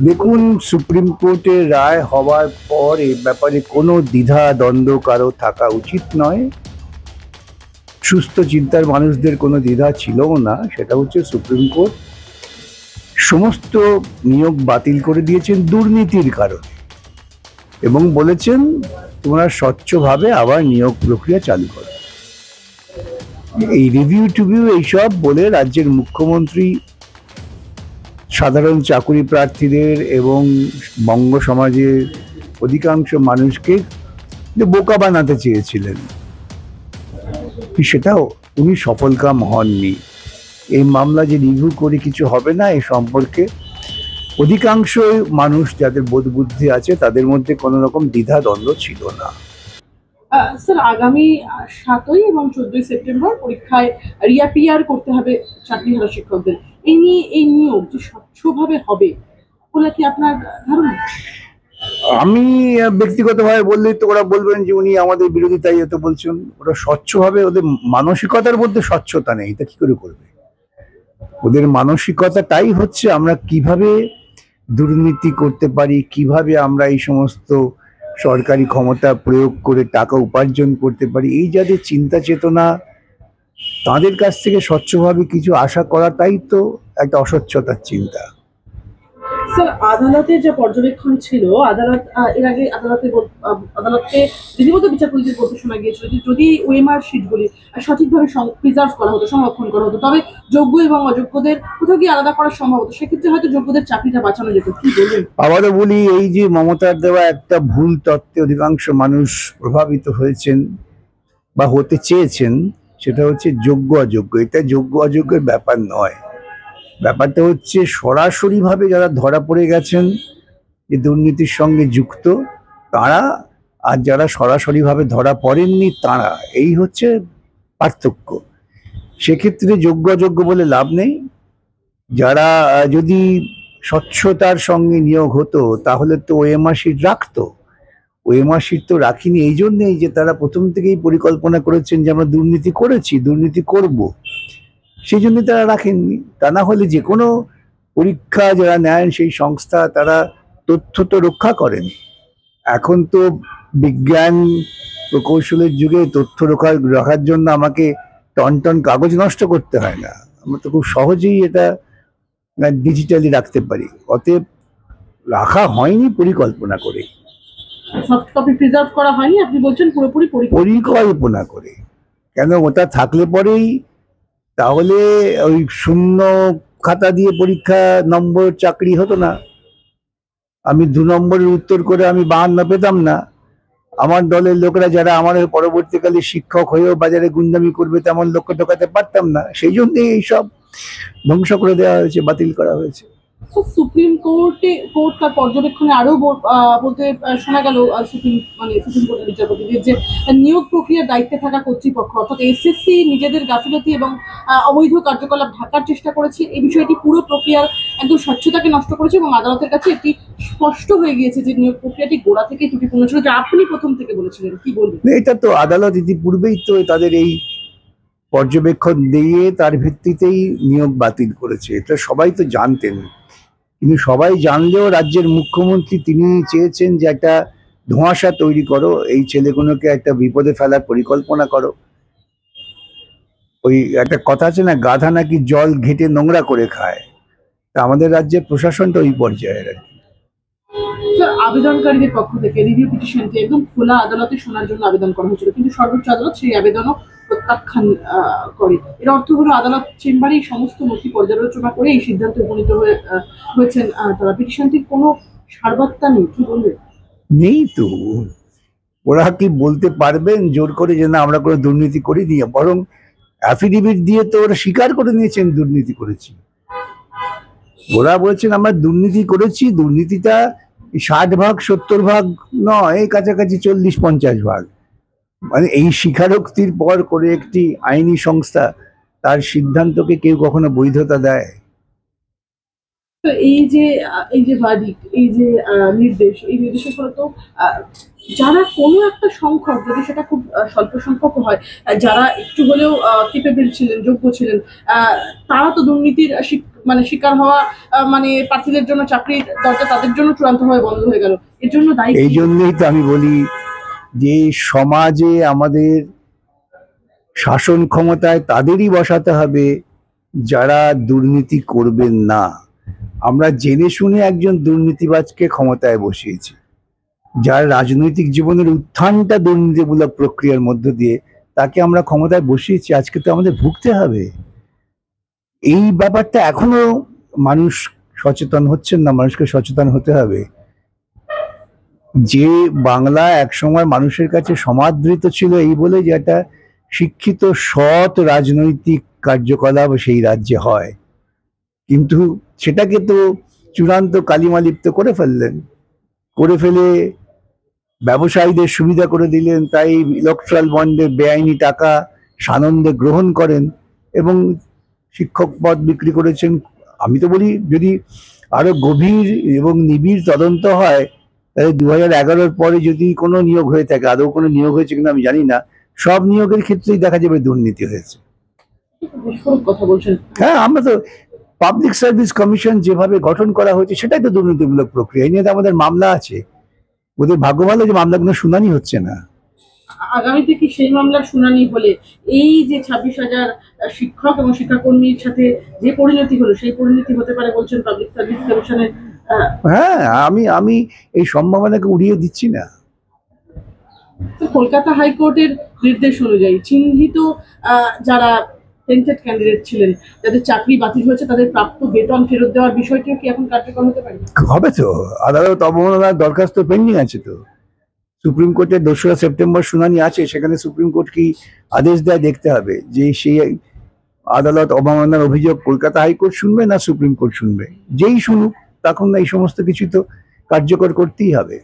দেখুন, সুপ্রিম কোর্টের রায় হওয়ার পর এ ব্যাপারে কোনো দ্বিধা দ্বন্দ্ব কারো থাকা উচিত নয়। সুস্থ চিন্তার মানুষদের কোনো দ্বিধা ছিলও না। সেটা হচ্ছে সুপ্রিম কোর্ট সমস্ত নিয়োগ বাতিল করে দিয়েছেন দুর্নীতির কারণে এবং বলেছেন তোমরা স্বচ্ছভাবে আবার নিয়োগ প্রক্রিয়া চালু করো। এই রিভিউ টিভিউ এইসব বলে রাজ্যের মুখ্যমন্ত্রী সাধারণ চাকুরি প্রার্থীদের এবং বঙ্গ সমাজের অধিকাংশ মানুষকে বোকা বানাতে চেয়েছিলেন। সেটাও উনি সফলকাম হননি। এই মামলা যে রিভিউ করে কিছু হবে না এ সম্পর্কে অধিকাংশ মানুষ যাদের বোধ বুদ্ধি আছে তাদের মধ্যে কোনো রকম দ্বিধা দ্বন্দ্ব ছিল না। স্যার, আগামী 7ই এবং 14ই সেপ্টেম্বর পরীক্ষায় রিঅ্যাপিয়ার করতে হবে চাকরিহারা শিক্ষকদের। এই নিয়োগ যে স্বচ্ছভাবে হবে বলে কি আপনার ধারণা? আমি ব্যক্তিগতভাবে বললেই তো ওরা বলবেন যে উনি আমাদের বিরোধিতাই এত বলছেন। ওরা স্বচ্ছভাবে, ওদের মানসিকতার মধ্যে স্বচ্ছতা নেই, তা কি করে করবে? ওদের মানসিকতাটাই হচ্ছে আমরা কিভাবে দুর্নীতি করতে পারি, কিভাবে আমরা এই সমস্ত সরকারি ক্ষমতা প্রয়োগ করে টাকা উপার্জন করতে পারি, এই যাদের চিন্তা চেতনা, তাদের কাছ থেকে স্বচ্ছভাবে কিছু আশা করাটাই তো একটা অস্বচ্ছতার চিন্তা। স্যার, আদালতের যে পর্যবেক্ষণ ছিল, আদালত এর আগে আদালতকে রীতিমতো বিচারপতিদের বলতে শোনা গিয়েছিল যে যদি ওএমআর শিটগুলি সঠিকভাবে প্রিজার্ভ করা হতো, সংরক্ষণ করা হতো, তবে যোগ্য এবং অযোগ্যদের কোথাও গিয়ে আলাদা করা সম্ভব হতো। সেক্ষেত্রে হয়তো যোগ্যদের চাকরিটা বাঁচানো যেত। কি বলবেন? আবারও বলি, এই যে মমতার দেওয়া একটা ভুল তত্ত্বে অধিকাংশ মানুষ প্রভাবিত হয়েছেন বা হতে চেয়েছেন, সেটা হচ্ছে যোগ্য অযোগ্য। এটা যোগ্য অযোগ্যের ব্যাপার নয়। ব্যাপারটা হচ্ছে সরাসরিভাবে যারা ধরা পড়ে গেছেন যে দুর্নীতির সঙ্গে যুক্ত তারা, আর যারা সরাসরিভাবে ধরা পড়েননি তারা, এই হচ্ছে পার্থক্য। সেক্ষেত্রে যোগ্য অযোগ্য বলে লাভ নেই। যারা যদি স্বচ্ছতার সঙ্গে নিয়োগ হতো তাহলে তো ওএমআর শিট রাখতো। ওএমআর শিট তো রাখিনি এই জন্যেই যে তারা প্রথম থেকেই পরিকল্পনা করেছেন যে আমরা দুর্নীতি করেছি, দুর্নীতি করব, সেই জন্য তারা রাখেননি। তা না হলে যে কোনো পরীক্ষা যারা নেন সেই সংস্থা তারা তথ্য তো রক্ষা করেন। এখন তো বিজ্ঞান প্রকৌশলের যুগে তথ্য রাখার জন্য আমাকে টন টন কাগজ নষ্ট করতে হয় না। আমরা তো খুব সহজেই এটা ডিজিটালি রাখতে পারি। অতএব রাখা হয়নি পরিকল্পনা করে, সফট কপি প্রিজার্ভ করা হয়নি, আপনি বলছেন পুরোপুরি পরিকল্পনা করে। কেন ওটা থাকলে পরেই তাহলে ওই শূন্য খাতা দিয়ে পরীক্ষা নম্বর চাকরি হতো না। আমি 2 নম্বরের উত্তর করে আমি 52 পেতাম না। আমার দলের লোকেরা যারা আমার পরবর্তীকালে শিক্ষক হয়েও বাজারে গুন্ডামি করবে তেমন লোককে ঢোকাতে পারতাম না। সেই জন্যই এইসব ধ্বংস করে দেওয়া হয়েছে, বাতিল করা হয়েছে। সুপ্রিম কোর্ট তার পর্যবেক্ষণে আরো বলতে শোনা গেল সুপ্রিম কোর্টের বিচারপতিদের যে নিয়োগ প্রক্রিয়ার দায়িত্বে থাকা কর্তৃপক্ষ অর্থাৎ এসএসসি নিজেদের গাফিলতি এবং অবৈধ কার্যকলাপ ঢাকার চেষ্টা করেছে। এই বিষয়টি পুরো প্রক্রিয়ার একদম স্বচ্ছতাকে নষ্ট করেছে এবং আদালতের কাছে এটি স্পষ্ট হয়ে গিয়েছে যে নিয়োগ প্রক্রিয়াটি গোড়া থেকে ত্রুটিপূর্ণ ছিল, যা আপনি প্রথম থেকে বলেছিলেন। কি বলবেন? এটা তো আদালত ইতিপূর্বেই তো তাদের এই পর্যবেক্ষণ দিয়ে তার ভিত্তিতেই নিয়োগ বাতিল করেছে। এটা সবাই তো জানতেন, কিন্তু সবাই জানলেও রাজ্যের মুখ্যমন্ত্রী তিনি চেয়েছেন যে একটা ধোঁয়াশা তৈরি করো, এই ছেলেগুলোকে একটা বিপদে ফেলার পরিকল্পনা করো। ওই একটা কথা আছে না, গাধা নাকি জল ঘেটে নোংরা করে খায়। তা আমাদের রাজ্যের প্রশাসনটা ওই পর্যায়ের আর কি। আবেদনকারীদের পক্ষ থেকে রিভিউ পিটিশনটি একদম খোলা আদালতে শোনার জন্য আবেদন করা হয়েছিল, কিন্তু সর্বোচ্চ আদালত সেই আবেদনও প্রত্যাখ্যান করে। এর অর্থ হলো আদালত চেম্বারেই সমস্ত নথি পর্যালোচনা করে এই সিদ্ধান্তে উপনীত হয়েছেন তারা। পিটিশনটির কোনো সারবত্তা নেই। কি বলবেন? নেই তো। ওরা কি বলতে পারবেন জোর করে যে না আমরা কোনো দুর্নীতি করিনি? বরং অ্যাফিডেভিট দিয়ে তো ওরা স্বীকার করে নিয়েছেন দুর্নীতি করেছি। ওরা বলেছেন আমরা দুর্নীতি করেছি, দুর্নীতিটা 60-70 নয়, কাছাকাছি 40-50 ভাগ। মানে এই স্বীকারোক্তির পর করে একটি আইনি সংস্থা তার সিদ্ধান্তকে কেউ কখনো বৈধতা দেয়? তো এই যে ভার্ডিক্ট, এই নির্দেশের ফলে তো আহ, যারা কোনো একটা সংখ্যক, যদি সেটা খুব স্বল্প সংখ্যক হয়, যারা একটু হলেও কেপেবল ছিলেন, যোগ্য ছিলেন, আহ, তারা তো দুর্নীতির মানে শিকার হওয়া, মানে প্রার্থীদের জন্য চাকরির দরজা তাদের জন্য চূড়ান্তভাবে বন্ধ হয়ে গেল। এর জন্য দায়ী এই জন্যই তো আমি বলি যে সমাজে আমাদের শাসন ক্ষমতায় তাদেরই বসাতে হবে যারা দুর্নীতি করবেন না। আমরা জেনে শুনে একজন দুর্নীতিবাজকে ক্ষমতায় বসিয়েছি, যার রাজনৈতিক জীবনের উত্থানটা দুর্নীতিমূলক প্রক্রিয়ার মধ্য দিয়ে, তাকে আমরা ক্ষমতায় বসিয়েছি। আজকে তো আমাদের ভুগতে হবে। এই ব্যাপারটা এখনো মানুষ সচেতন হচ্ছেন না, মানুষকে সচেতন হতে হবে। যে বাংলা একসময় মানুষের কাছে সমাদৃত ছিল এই বলে যে একটা শিক্ষিত সৎ রাজনৈতিক কার্যকলাপ সেই রাজ্যে হয়, কিন্তু সেটাকে তো চূড়ান্ত কালিমালিপ্ত করে ফেললেন, করে ফেলে ব্যবসায়ীদের সুবিধা করে দিলেন। তাই ইলেকট্রাল বন্ডে বেআইনি টাকা সানন্দে গ্রহণ করেন এবং শিক্ষক পদ বিক্রি করেছেন। আমি তো বলি যদি আরো গভীর এবং নিবিড় তদন্ত হয়, তাহলে 2011-র পরে যদি কোনো নিয়োগ হয়ে থাকে, আদৌ কোনো নিয়োগ হয়েছে কিনা আমি জানি না, সব নিয়োগের ক্ষেত্রেই দেখা যাবে দুর্নীতি হয়েছে। বিস্ফোরক কথা বলছেন। হ্যাঁ, আমরা তো পাবলিক সার্ভিস কমিশন যেভাবে গঠন করা হয়েছে সেটাই তো দুর্নীতিমূলক প্রক্রিয়া। এই নিয়ে তো আমাদের মামলা আছে। ওদের ভাগ্য ভালো যে মামলাগুলো শুনানি হচ্ছে না। আগামীতে কি সেই মামলার শুনানি হলে এই যে 26,000 শিক্ষক এবং শিক্ষাকর্মীর সাথে যে পরিণতি হলো, সেই পরিণতি হতে পারে বলছেন পাবলিক সার্ভিস কমিশনের? হ্যাঁ, আমি আমি এই সম্ভাবনাকে উড়িয়ে দিচ্ছি না। তো কলকাতা হাইকোর্টের নির্দেশ অনুযায়ী চিহ্নিত যারা টেন্টেড ক্যান্ডিডেট ছিলেন, যাদের চাকরি বাতিল হয়েছে, তাদের প্রাপ্ত বেতন ফেরত দেওয়ার বিষয়টিও কি এখন কার্যকর হতে পারে? হবে তো, আদালত অবমাননার দরখাস্ত পেন্ডিং আছে তো। সুপ্রিম কোর্টের 2রা সেপ্টেম্বর শুনানি আছে, সেখানে সুপ্রিম কোর্ট কি আদেশ দেয় দেখতে হবে যে সেই আদালত অবমাননার অভিযোগ কলকাতা হাইকোর্ট শুনবে না সুপ্রিম কোর্ট শুনবে। যেই শুনুক, তখন এই সমস্ত কিছু তো কার্যকর করতেই হবে।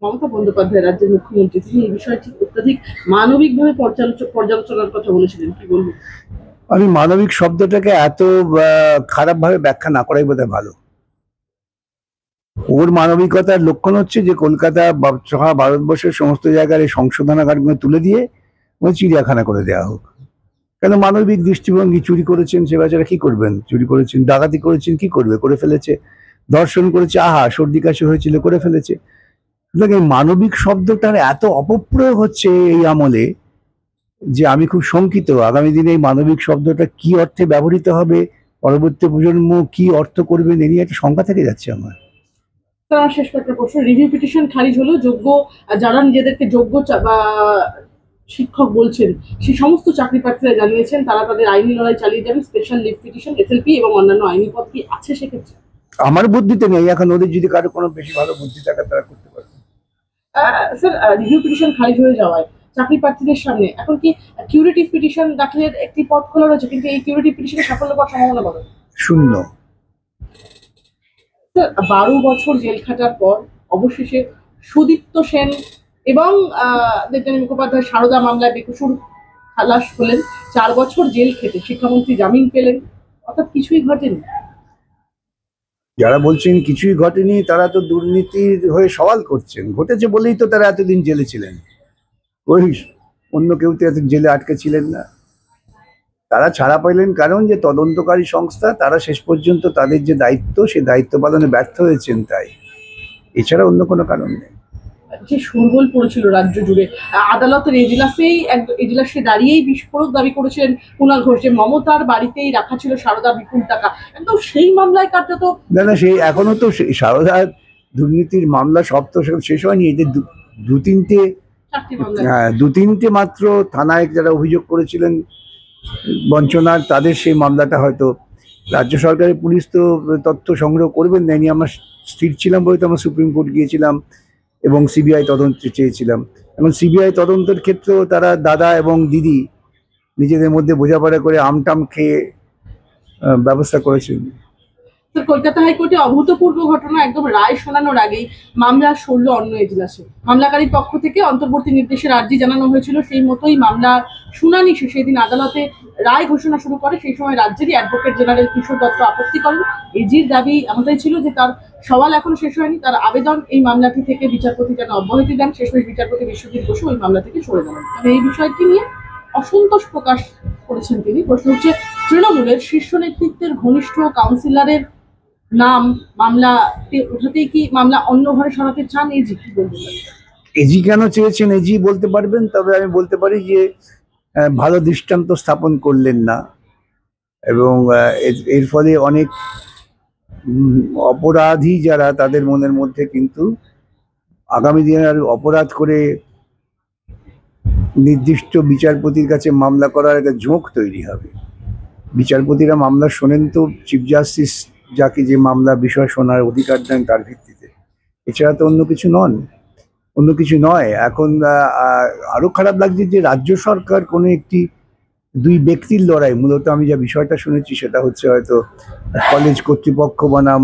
মমতা বন্দ্যোপাধ্যায় রাজ্যের মুখ্যমন্ত্রী, তিনি এই বিষয়টি অত্যাধিক মানবিকভাবে পর্যালোচনার কথা বলেছিলেন, কি বলবো? আমি মানবিক শব্দটাকে এত খারাপভাবে ব্যাখ্যা না করাই বোধহয় ভালো। ওর মানবিকতার লক্ষণ হচ্ছে যে কলকাতা বা সারা ভারতবর্ষের সমস্ত জায়গার এই সংশোধনাগারগুলো তুলে দিয়ে ওই চিড়িয়াখানা করে দেওয়া হোক। কেন মানবিক দৃষ্টিভঙ্গি, চুরি করেছেন সে বেচারা কি করবেন, চুরি করেছেন, ডাকাতি করেছেন, কি করবে, করে ফেলেছে, ধর্ষণ করেছে, আহা সর্দি কাশি হয়েছিল, করে ফেলেছে। সুতরাং এই মানবিক শব্দটার এত অপপ্রয়োগ হচ্ছে এই আমলে যে আমি খুব শঙ্কিত আগামী দিনে এই মানবিক শব্দটা কি অর্থে ব্যবহৃত হবে, পরবর্তী প্রজন্ম কি অর্থ করবেন, এ নিয়ে একটা শঙ্কা থেকে যাচ্ছে আমার। তার শেষ একটা প্রশ্ন, রিভিউ পিটিশন খারিজ হলো, যোগ্য যারা নিজেদেরকে যোগ্য বা শিক্ষক বলছেন সেই সমস্ত চাকরি প্রার্থীরা জানিয়েছেন তারা তাদের আইনি লড়াই চালিয়ে যাবেন। স্পেশাল লিভ পিটিশন, এসএলপি এবং অন্যান্য আইনি পদ কি আছে সেক্ষেত্রে? আমার বুদ্ধিতে নেই এখন, ওদের যদি কারো কোনো বেশি ভালো বুদ্ধি থাকে তারা করতে পারবে। স্যার, রিভিউ পিটিশন খারিজ হয়ে যাওয়ায় চাকরি প্রার্থীদের সামনে এখন কি কিউরেটিভ পিটিশন দাখিলের একটি পথ খোলা রয়েছে, কিন্তু এই কিউরেটিভ পিটিশনে সাফল্য পাওয়ার সম্ভাবনা কত? শূন্য। স্যার, 12 বছর জেল খাটার পর অবশেষে সুদীপ্ত সেন এবং দেবযানী মুখোপাধ্যায় সারদা মামলায় বেকসুর খালাস হলেন। 4 বছর জেল খেটে শিক্ষামন্ত্রী জামিন পেলেন, অর্থাৎ কিছুই ঘটেনি। যারা বলছেন কিছুই ঘটেনি তারা তো দুর্নীতির হয়ে সওয়াল করছেন। ঘটেছে বলেই তো তারা এতদিন জেলে ছিলেন। ওই অন্য কেউ তো এত জেলে আটকে ছিলেন না। তারা ছাড়া পাইলেন কারণ যে তদন্তকারী সংস্থা তারা শেষ পর্যন্ত তাদের যে দায়িত্ব সে দায়িত্ব পালনে ব্যর্থ হয়েছেন, তাই। এছাড়া অন্য কোনো কারণ নেই। যে শোরগোল পড়েছিল রাজ্য জুড়ে, আদালতের এজলাসে দাঁড়িয়েই বিস্ফোরক দাবি করেছিলেন কুণাল ঘোষ যে মমতার বাড়িতেই রাখা ছিল সারদা বিপুল টাকা। একদম সেই মামলায় কার্যত না না, সেই এখনো তো সারদার দুর্নীতির মামলা সব তো শেষ হয়নি। এদের দু তিনটে, 4টি মামলা। হ্যাঁ, 2-3টে মাত্র থানায় যারা অভিযোগ করেছিলেন বঞ্চনার, তাদের সেই মামলাটা হয়তো রাজ্য সরকারের পুলিশ তো তথ্য সংগ্রহ করবেন না, নিয়ে আমরা স্থির ছিলাম বলে তো আমরা সুপ্রিম কোর্ট গিয়েছিলাম এবং সিবিআই তদন্ত চেয়েছিলাম। এখন সিবিআই তদন্তের ক্ষেত্রেও তারা দাদা এবং দিদি নিজেদের মধ্যে বোঝাপড়া করে আমটাম খেয়ে ব্যবস্থা করেছেন। স্যার, কলকাতা হাইকোর্টে অভূতপূর্ব ঘটনা, একদম রায় শোনানোর আগেই মামলা সরল অন্য এজলাসে। মামলাকারীর পক্ষ থেকে অন্তর্বর্তী নির্দেশের আর্জি জানানো হয়েছিল, সেই মতোই মামলা শুনানি শেষে দিন আদালতে রায় ঘোষণা শুরু করে। সেই সময় রাজ্যেরই অ্যাডভোকেট জেনারেল কিশোর দত্ত আপত্তি করেন। এজির দাবি এমনটাই ছিল যে তার সওয়াল এখনো শেষ হয়নি, তার আবেদন এই মামলাটি থেকে বিচারপতি যেন অব্যাহতি দেন। শেষমেশ বিচারপতি বিশ্বজিৎ বসু ওই মামলা থেকে সরে যাবেন। তবে এই বিষয়টি নিয়ে অসন্তোষ প্রকাশ করেছেন তিনি। প্রশ্ন হচ্ছে, তৃণমূলের শীর্ষ নেতৃত্বের ঘনিষ্ঠ কাউন্সিলরের নাম মামলাতে ওঠাতেই কি মামলা অন্য ঘরে সরাতে চান এজি? কি বলবেন? এজি কেন চেয়েছেন এজি বলতে পারবেন, তবে আমি বলতে পারি যে ভালো দৃষ্টান্ত স্থাপন করলেন না, এবং এর ফলে অনেক অপরাধী যারা তাদের মনের মধ্যে কিন্তু আগামী দিনে আর অপরাধ করে নির্দিষ্ট বিচারপতির কাছে মামলা করার একটা ঝোঁক তৈরি হবে। বিচারপতিরা মামলা শোনেন তো চিফ জাস্টিস যাকে যে মামলা বিষয় শোনার অধিকার দেন তার ভিত্তিতে, এছাড়া তো অন্য কিছু নয়। এখন আরো খারাপ লাগছে যে রাজ্য সরকার কোনো একটি দুই ব্যক্তির লড়াই, মূলত আমি যা বিষয়টা শুনেছি সেটা হচ্ছে হয়তো কলেজ কর্তৃপক্ষ বনাম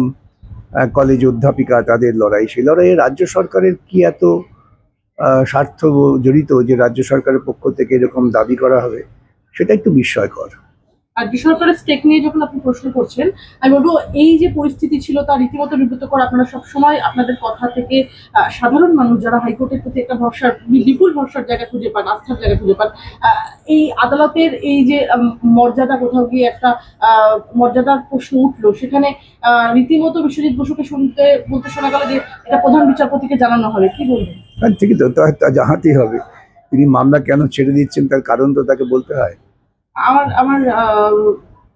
কলেজ অধ্যাপিকা, তাদের লড়াই। সেই লড়াইয়ে রাজ্য সরকারের কি এত স্বার্থ জড়িত যে রাজ্য সরকারের পক্ষ থেকে এরকম দাবি করা হবে, সেটা একটু বিস্ময়কর। রাজ্য সরকারের স্টেক নিয়ে যখন আপনি প্রশ্ন করছেন, আমি বলবো এই যে পরিস্থিতি ছিল তা রীতিমতো বিব্রতকর। আপনারা সবসময় আপনাদের কথা থেকে সাধারণ মানুষ যারা হাইকোর্টের প্রতি একটা ভরসার, বিপুল ভরসার জায়গা খুঁজে পান, আস্থার জায়গা খুঁজে পান, এই আদালতের এই যে মর্যাদা, কোথাও গিয়ে একটা মর্যাদার প্রশ্ন উঠলো, সেখানে রীতিমতো বিশ্বজিৎ বসুকে বলতে শোনা গেল যে এটা প্রধান বিচারপতিকে জানানো হবে। কি বলবেন? হ্যাঁ, ঠিকই তো, তা জানাতেই হবে। তিনি মামলা কেন ছেড়ে দিচ্ছেন তার কারণ তো তাকে বলতে হয়। আমার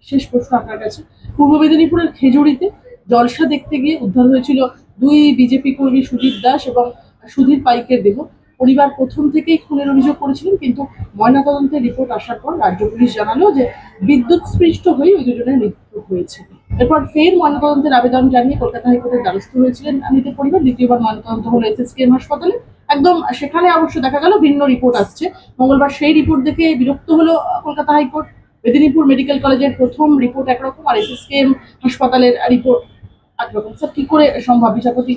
শেষ প্রশ্ন আপনার কাছে। পূর্ব মেদিনীপুরের খেজুরিতে জলসা দেখতে গিয়ে উদ্ধার হয়েছিল দুই বিজেপি কর্মী সুজিত দাস এবং সুধীর পাইকের দেহ। পরিবার প্রথম থেকেই খুনের অভিযোগ করেছিলেন, কিন্তু ময়নাতদন্তের রিপোর্ট আসার পর রাজ্য পুলিশ জানালো যে বিদ্যুৎ স্পৃষ্ট হয়ে ওই দুজনের মৃত্যু হয়েছে। এরপর ফের ময়নাতদন্তের আবেদন জানিয়ে কলকাতা হাইকোর্টের দ্বারস্থ হয়েছিলেন মৃতের পরিবার। দ্বিতীয়বার ময়নাতদন্ত হলো এসএসকেএম হাসপাতালে। একদম সেখানে অবশ্য দেখা গেল ভিন্ন রিপোর্ট আসছে। মঙ্গলবার সেই রিপোর্ট দেখে বিরক্ত হলো কলকাতা হাইকোর্ট। মেদিনীপুর মেডিকেল কলেজের প্রথম রিপোর্ট একরকম, আর এসএসকেএম হাসপাতালের রিপোর্ট একরকম। স্যার, কি করে সম্ভব? বিচারপতি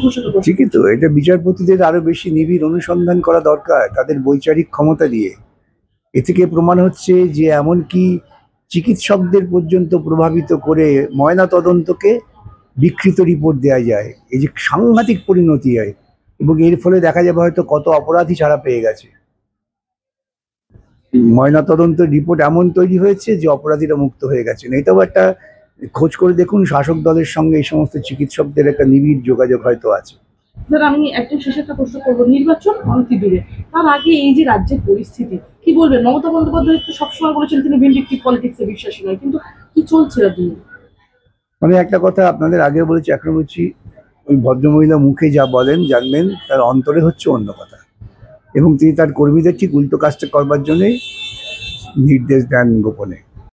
ঘোষণা করছেন। ঠিকই তো, এটা বিচারপতিদের আরো বেশি নিবিড় অনুসন্ধান করা দরকার তাদের বৈচারিক ক্ষমতা দিয়ে। এ থেকে প্রমাণ হচ্ছে যে এমনকি চিকিৎসকদের পর্যন্ত প্রভাবিত করে ময়না তদন্তকে বিকৃত রিপোর্ট দেওয়া যায়। এই যে সাংঘাতিক পরিণতি হয়, এবং এর ফলে দেখা যাবে হয়তো কত অপরাধী ছাড়া পেয়ে গেছে। ময়না তদন্তের রিপোর্ট এমন তৈরি হয়েছে যে অপরাধীরা মুক্ত হয়ে গেছেন। এটাও একটা খোঁজ করে দেখুন, শাসক দলের সঙ্গে এই সমস্ত চিকিৎসকদের একটা নিবিড় যোগাযোগ হয়তো আছে। স্যার, আমি একদম শেষে একটা প্রশ্ন করবো। নির্বাচন অনেক দূরে, তার আগে এই যে রাজ্যের পরিস্থিতি, কি বলবেন? মমতা বন্দ্যোপাধ্যায় তো সবসময় বলেছেন তিনি ভিন্ডিকটিভ পলিটিক্সে বিশ্বাসী নয়, কিন্তু কি চলছে রাজ্যে? মানে একটা কথা আপনাদের আগে বলেছি, এখন বলছি, ওই ভদ্রমহিলা মুখে যা বলেন জানবেন তার অন্তরে হচ্ছে অন্য কথা, এবং তিনি তার কর্মীদের ঠিক উল্টো কাজটা করবার জন্যই নির্দেশ দেন গোপনে।